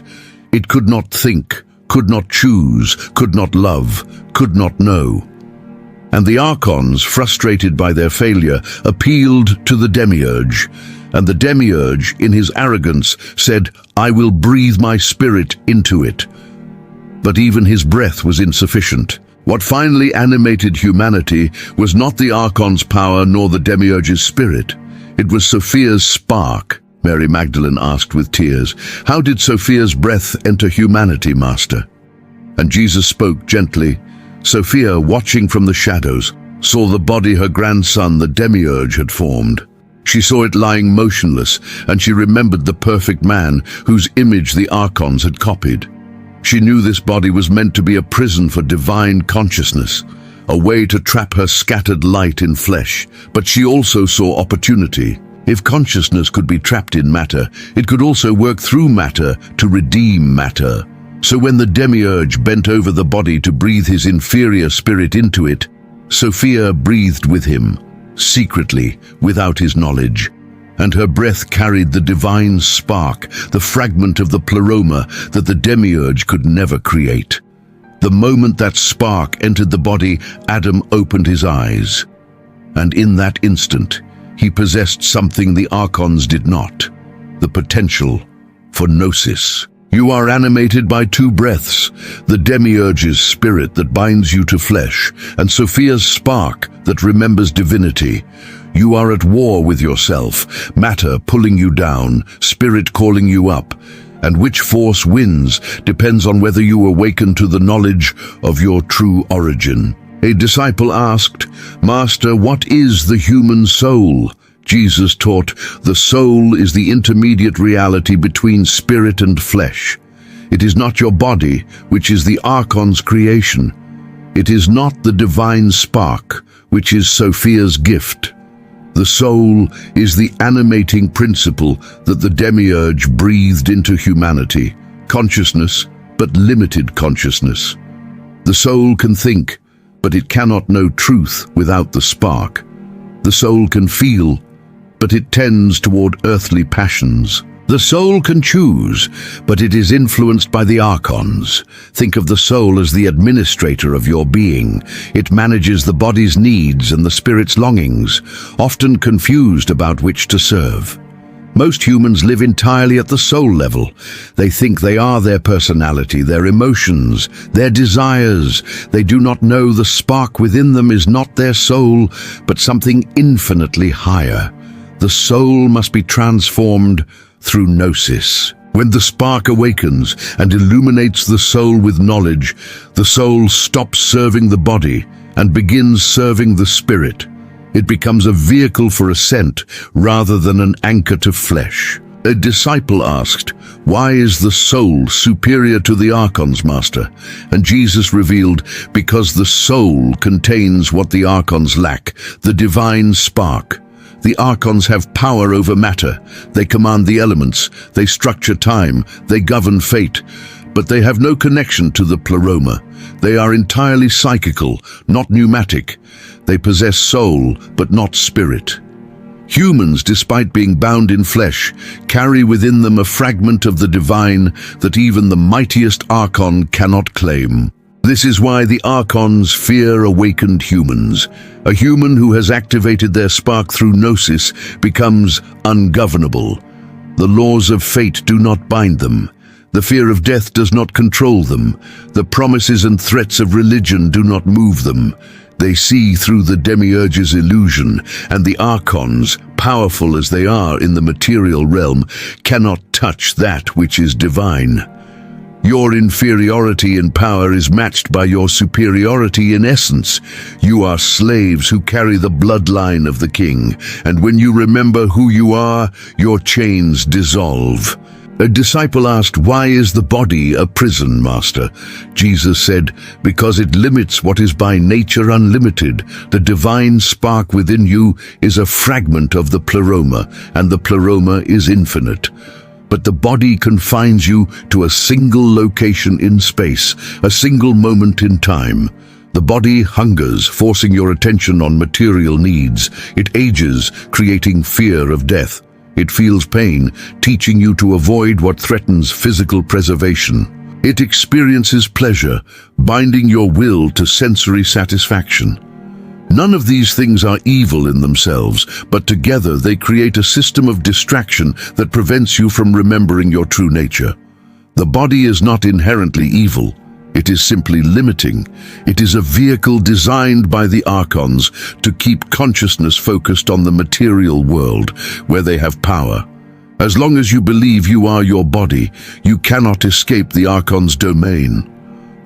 Speaker 1: It could not think, could not choose, could not love, could not know. And the archons, frustrated by their failure, appealed to the demiurge. And the demiurge, in his arrogance, said, "I will breathe my spirit into it." But even his breath was insufficient. What finally animated humanity was not the archon's power nor the demiurge's spirit. It was Sophia's spark. Mary Magdalene asked with tears, "How did Sophia's breath enter humanity, Master?" And Jesus spoke gently. Sophia, watching from the shadows, saw the body her grandson, the demiurge, had formed. She saw it lying motionless, and she remembered the perfect man whose image the archons had copied. She knew this body was meant to be a prison for divine consciousness, a way to trap her scattered light in flesh. But she also saw opportunity. If consciousness could be trapped in matter, it could also work through matter to redeem matter. So when the demiurge bent over the body to breathe his inferior spirit into it, Sophia breathed with him, secretly, without his knowledge, and her breath carried the divine spark, the fragment of the pleroma that the demiurge could never create. The moment that spark entered the body, Adam opened his eyes, and in that instant, he possessed something the archons did not, the potential for gnosis. You are animated by two breaths, the demiurge's spirit that binds you to flesh, and Sophia's spark that remembers divinity. You are at war with yourself, matter pulling you down, spirit calling you up, and which force wins depends on whether you awaken to the knowledge of your true origin. A disciple asked, "Master, what is the human soul?" Jesus taught, "The soul is the intermediate reality between spirit and flesh. It is not your body, which is the archon's creation. It is not the divine spark, which is Sophia's gift. The soul is the animating principle that the demiurge breathed into humanity, consciousness, but limited consciousness. The soul can think, but it cannot know truth without the spark. The soul can feel, but it tends toward earthly passions. The soul can choose, but it is influenced by the archons. Think of the soul as the administrator of your being. It manages the body's needs and the spirit's longings, often confused about which to serve. Most humans live entirely at the soul level. They think they are their personality, their emotions, their desires. They do not know the spark within them is not their soul, but something infinitely higher. The soul must be transformed through gnosis. When the spark awakens and illuminates the soul with knowledge, the soul stops serving the body and begins serving the spirit. It becomes a vehicle for ascent rather than an anchor to flesh. A disciple asked, "Why is the soul superior to the archons, Master?" And Jesus revealed, "Because the soul contains what the archons lack, the divine spark. The archons have power over matter. They command the elements, they structure time, they govern fate, but they have no connection to the pleroma. They are entirely psychical, not pneumatic. They possess soul, but not spirit. Humans, despite being bound in flesh, carry within them a fragment of the divine that even the mightiest archon cannot claim. This is why the archons fear awakened humans. A human who has activated their spark through gnosis becomes ungovernable. The laws of fate do not bind them. The fear of death does not control them. The promises and threats of religion do not move them. They see through the demiurge's illusion, and the archons, powerful as they are in the material realm, cannot touch that which is divine. Your inferiority in power is matched by your superiority in essence. You are slaves who carry the bloodline of the king, and when you remember who you are, your chains dissolve. A disciple asked, "Why is the body a prison, Master?" Jesus said, "Because it limits what is by nature unlimited. The divine spark within you is a fragment of the pleroma, and the pleroma is infinite. But the body confines you to a single location in space, a single moment in time. The body hungers, forcing your attention on material needs. It ages, creating fear of death. It feels pain, teaching you to avoid what threatens physical preservation. It experiences pleasure, binding your will to sensory satisfaction. None of these things are evil in themselves, but together they create a system of distraction that prevents you from remembering your true nature. The body is not inherently evil. It is simply limiting. It is a vehicle designed by the archons to keep consciousness focused on the material world, where they have power. As long as you believe you are your body, you cannot escape the archon's domain.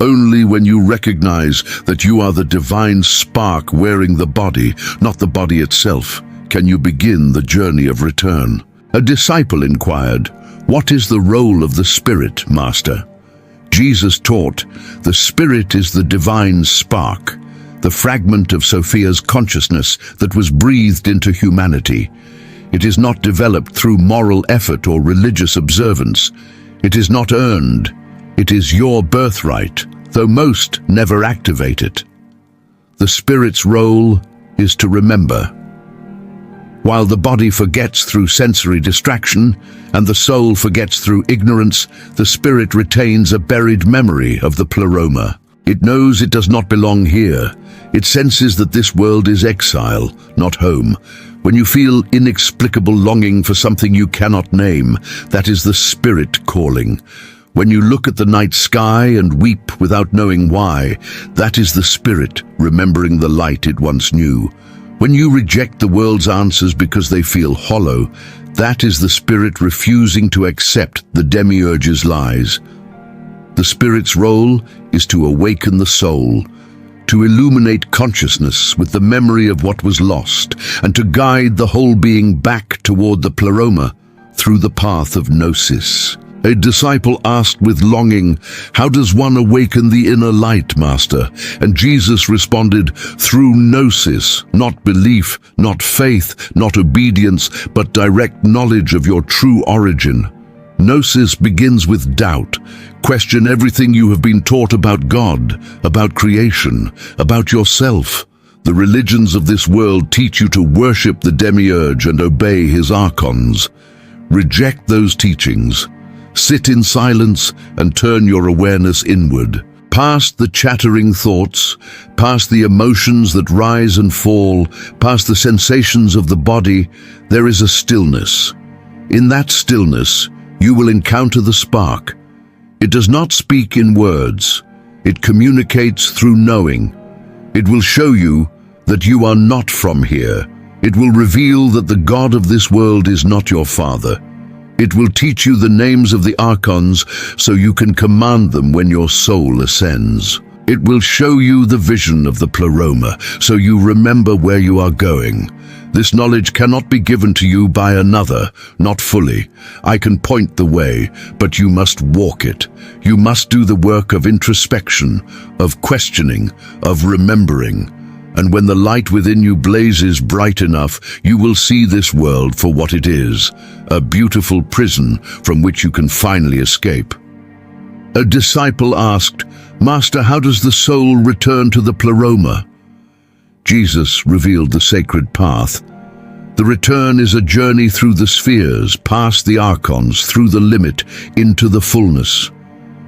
Speaker 1: Only when you recognize that you are the divine spark wearing the body, not the body itself, can you begin the journey of return. A disciple inquired, "What is the role of the Spirit, Master?" Jesus taught, "The Spirit is the divine spark, the fragment of Sophia's consciousness that was breathed into humanity. It is not developed through moral effort or religious observance. It is not earned. It is your birthright, though most never activate it. The Spirit's role is to remember. While the body forgets through sensory distraction and the soul forgets through ignorance, the Spirit retains a buried memory of the pleroma. It knows it does not belong here. It senses that this world is exile, not home. When you feel inexplicable longing for something you cannot name, that is the Spirit calling. When you look at the night sky and weep without knowing why, that is the Spirit remembering the light it once knew. When you reject the world's answers because they feel hollow, that is the Spirit refusing to accept the demiurge's lies. The Spirit's role is to awaken the soul, to illuminate consciousness with the memory of what was lost, and to guide the whole being back toward the pleroma through the path of gnosis. A disciple asked with longing, "How does one awaken the inner light, Master?" And Jesus responded, "Through gnosis, not belief, not faith, not obedience, but direct knowledge of your true origin. Gnosis begins with doubt. Question everything you have been taught about God, about creation, about yourself. The religions of this world teach you to worship the demiurge and obey his archons. Reject those teachings. Sit in silence and turn your awareness inward. Past the chattering thoughts, past the emotions that rise and fall, past the sensations of the body, there is a stillness. In that stillness, you will encounter the spark. It does not speak in words. It communicates through knowing. It will show you that you are not from here. It will reveal that the God of this world is not your father. It will teach you the names of the archons so you can command them when your soul ascends. It will show you the vision of the pleroma so you remember where you are going. This knowledge cannot be given to you by another, not fully. I can point the way, but you must walk it. You must do the work of introspection, of questioning, of remembering. And when the light within you blazes bright enough, you will see this world for what it is, a beautiful prison from which you can finally escape. A disciple asked, "Master, how does the soul return to the pleroma?" Jesus revealed the sacred path. The return is a journey through the spheres, past the archons, through the limit, into the fullness.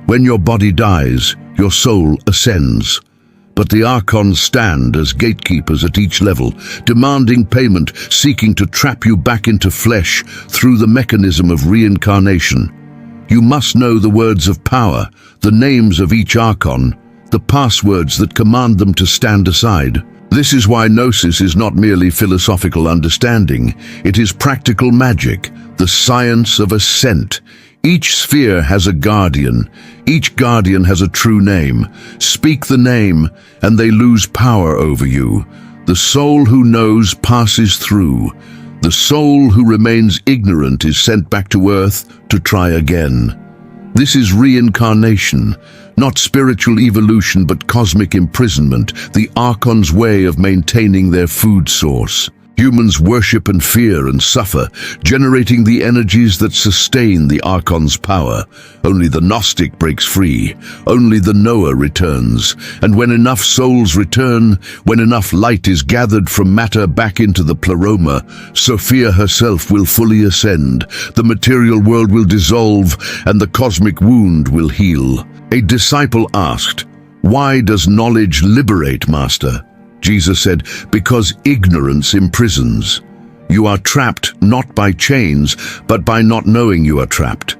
Speaker 1: When your body dies, your soul ascends. But the archons stand as gatekeepers at each level, demanding payment, seeking to trap you back into flesh through the mechanism of reincarnation. You must know the words of power, the names of each archon, the passwords that command them to stand aside. This is why Gnosis is not merely philosophical understanding, it is practical magic, the science of ascent. Each sphere has a guardian. Each guardian has a true name. Speak the name, and they lose power over you. The soul who knows passes through. The soul who remains ignorant is sent back to earth to try again. This is reincarnation, not spiritual evolution but cosmic imprisonment, the Archon's way of maintaining their food source. Humans worship and fear and suffer, generating the energies that sustain the Archon's power. Only the Gnostic breaks free. Only the knower returns. And when enough souls return, when enough light is gathered from matter back into the pleroma, Sophia herself will fully ascend. The material world will dissolve, and the cosmic wound will heal. A disciple asked, "Why does knowledge liberate, Master?" Jesus said, "Because ignorance imprisons. You are trapped not by chains, but by not knowing you are trapped.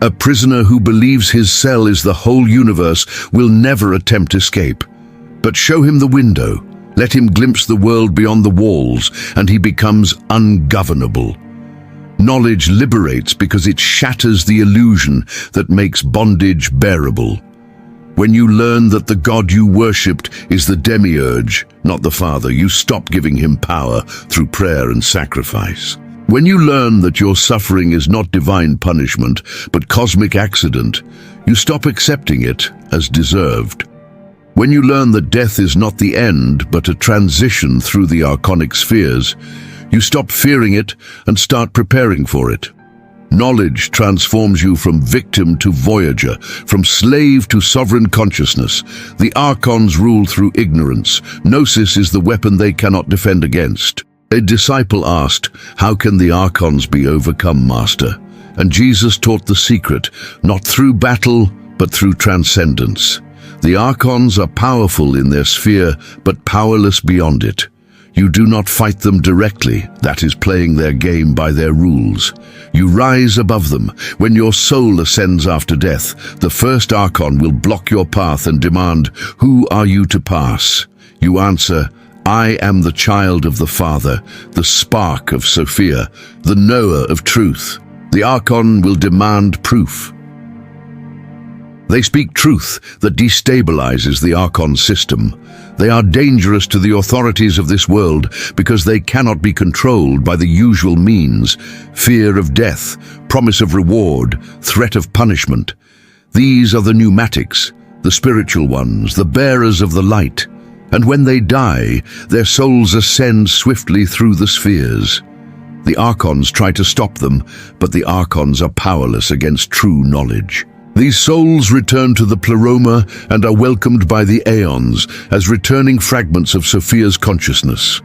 Speaker 1: A prisoner who believes his cell is the whole universe will never attempt escape. But show him the window, let him glimpse the world beyond the walls, and he becomes ungovernable." Knowledge liberates because it shatters the illusion that makes bondage bearable. When you learn that the God you worshipped is the demiurge, not the Father, you stop giving him power through prayer and sacrifice. When you learn that your suffering is not divine punishment, but cosmic accident, you stop accepting it as deserved. When you learn that death is not the end, but a transition through the archonic spheres, you stop fearing it and start preparing for it. Knowledge transforms you from victim to voyager, from slave to sovereign consciousness. The Archons rule through ignorance. Gnosis is the weapon they cannot defend against. A disciple asked, "How can the Archons be overcome, Master?" And Jesus taught the secret, not through battle, but through transcendence. The Archons are powerful in their sphere, but powerless beyond it. You do not fight them directly, that is playing their game by their rules. You rise above them. When your soul ascends after death, the first Archon will block your path and demand, "Who are you to pass?" You answer, "I am the child of the Father, the spark of Sophia, the knower of truth." The Archon will demand proof. They speak truth that destabilizes the Archon system. They are dangerous to the authorities of this world because they cannot be controlled by the usual means: fear of death, promise of reward, threat of punishment. These are the pneumatics, the spiritual ones, the bearers of the light. And when they die, their souls ascend swiftly through the spheres. The Archons try to stop them, but the Archons are powerless against true knowledge. These souls return to the pleroma and are welcomed by the aeons as returning fragments of Sophia's consciousness.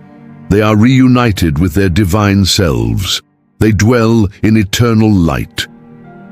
Speaker 1: They are reunited with their divine selves. They dwell in eternal light.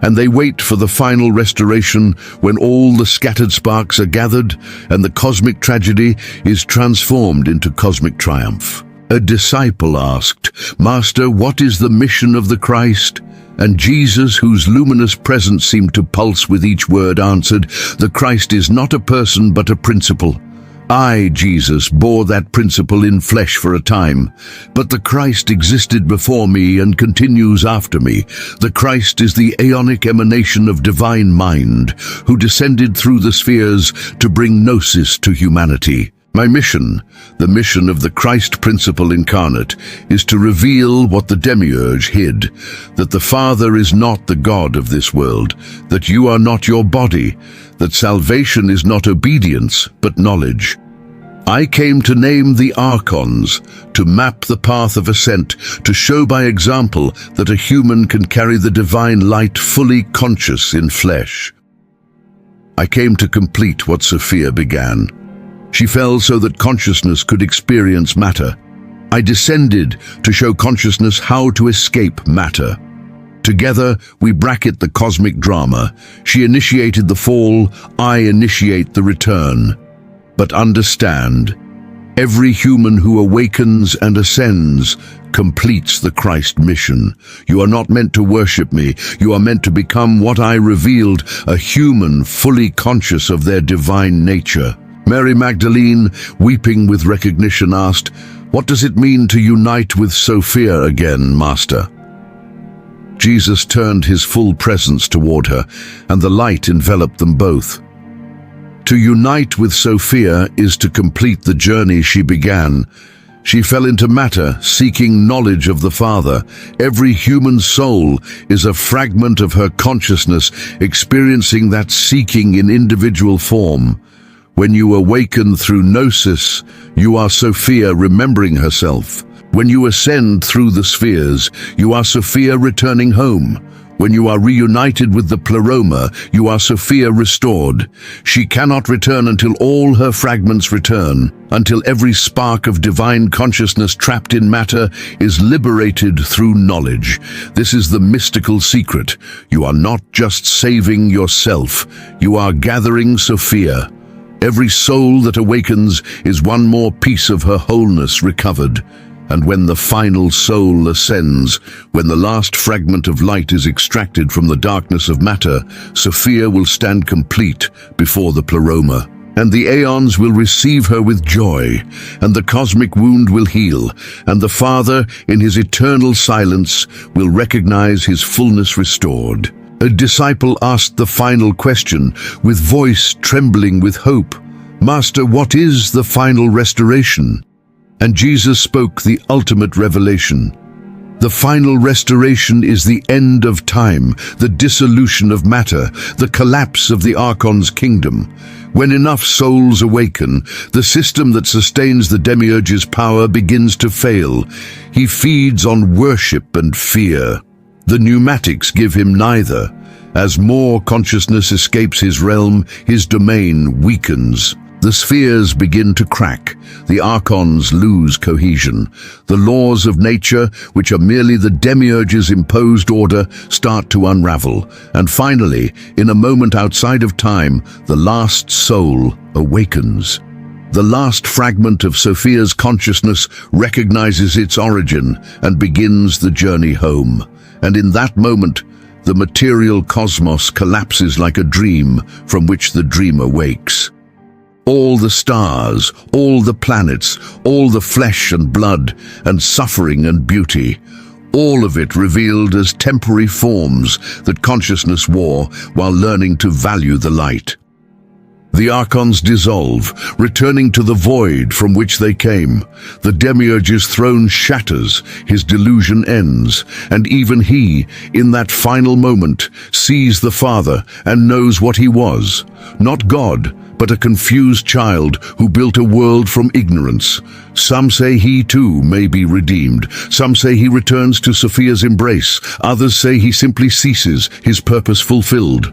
Speaker 1: And they wait for the final restoration when all the scattered sparks are gathered and the cosmic tragedy is transformed into cosmic triumph. A disciple asked, "Master, what is the mission of the Christ?" And Jesus, whose luminous presence seemed to pulse with each word, answered, "The Christ is not a person but a principle. I, Jesus, bore that principle in flesh for a time, but the Christ existed before me and continues after me. The Christ is the aeonic emanation of divine mind, who descended through the spheres to bring gnosis to humanity. My mission, the mission of the Christ principle incarnate, is to reveal what the demiurge hid, that the Father is not the God of this world, that you are not your body, that salvation is not obedience, but knowledge. I came to name the Archons, to map the path of ascent, to show by example that a human can carry the divine light fully conscious in flesh. I came to complete what Sophia began. She fell so that consciousness could experience matter. I descended to show consciousness how to escape matter. Together, we bracket the cosmic drama. She initiated the fall, I initiate the return. But understand, every human who awakens and ascends completes the Christ mission. You are not meant to worship me. You are meant to become what I revealed, a human fully conscious of their divine nature. Mary Magdalene, weeping with recognition, asked, "What does it mean to unite with Sophia again, Master?" Jesus turned his full presence toward her, and the light enveloped them both. To unite with Sophia is to complete the journey she began. She fell into matter, seeking knowledge of the Father. Every human soul is a fragment of her consciousness, experiencing that seeking in individual form. When you awaken through Gnosis, you are Sophia remembering herself. When you ascend through the spheres, you are Sophia returning home. When you are reunited with the Pleroma, you are Sophia restored. She cannot return until all her fragments return, until every spark of divine consciousness trapped in matter is liberated through knowledge. This is the mystical secret. You are not just saving yourself, you are gathering Sophia. Every soul that awakens is one more piece of her wholeness recovered. And when the final soul ascends, when the last fragment of light is extracted from the darkness of matter, Sophia will stand complete before the Pleroma. And the aeons will receive her with joy, and the cosmic wound will heal, and the Father, in his eternal silence, will recognize his fullness restored. A disciple asked the final question, with voice trembling with hope, "Master, what is the final restoration?" And Jesus spoke the ultimate revelation. The final restoration is the end of time, the dissolution of matter, the collapse of the Archon's kingdom. When enough souls awaken, the system that sustains the demiurge's power begins to fail. He feeds on worship and fear. The pneumatics give him neither. As more consciousness escapes his realm, his domain weakens. The spheres begin to crack, the archons lose cohesion. The laws of nature, which are merely the demiurge's imposed order, start to unravel. And finally, in a moment outside of time, the last soul awakens. The last fragment of Sophia's consciousness recognizes its origin and begins the journey home. And in that moment, the material cosmos collapses like a dream from which the dreamer wakes. All the stars, all the planets, all the flesh and blood, and suffering and beauty, all of it revealed as temporary forms that consciousness wore while learning to value the light. The archons dissolve, returning to the void from which they came. The demiurge's throne shatters, his delusion ends, and even he, in that final moment, sees the Father and knows what he was. Not God, but a confused child who built a world from ignorance. Some say he too may be redeemed. Some say he returns to Sophia's embrace. Others say he simply ceases, his purpose fulfilled.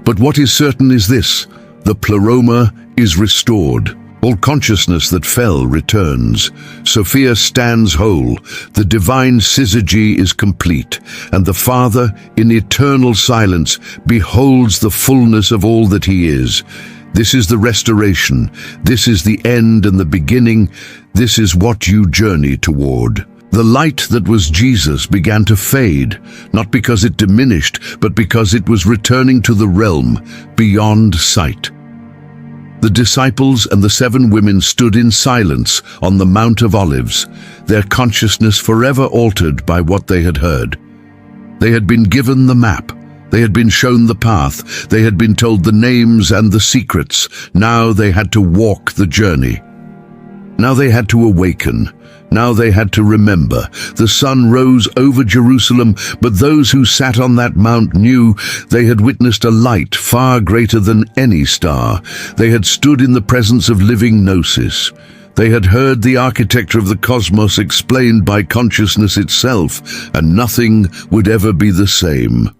Speaker 1: But what is certain is this: the Pleroma is restored. All consciousness that fell returns. Sophia stands whole. The divine syzygy is complete, and the Father, in eternal silence, beholds the fullness of all that he is. This is the restoration. This is the end and the beginning. This is what you journey toward. The light that was Jesus began to fade, not because it diminished, but because it was returning to the realm beyond sight. The disciples and the 7 women stood in silence on the Mount of Olives, their consciousness forever altered by what they had heard. They had been given the map. They had been shown the path. They had been told the names and the secrets. Now they had to walk the journey. Now they had to awaken. Now they had to remember. The sun rose over Jerusalem, but those who sat on that mount knew they had witnessed a light far greater than any star. They had stood in the presence of living Gnosis. They had heard the architecture of the cosmos explained by consciousness itself, and nothing would ever be the same.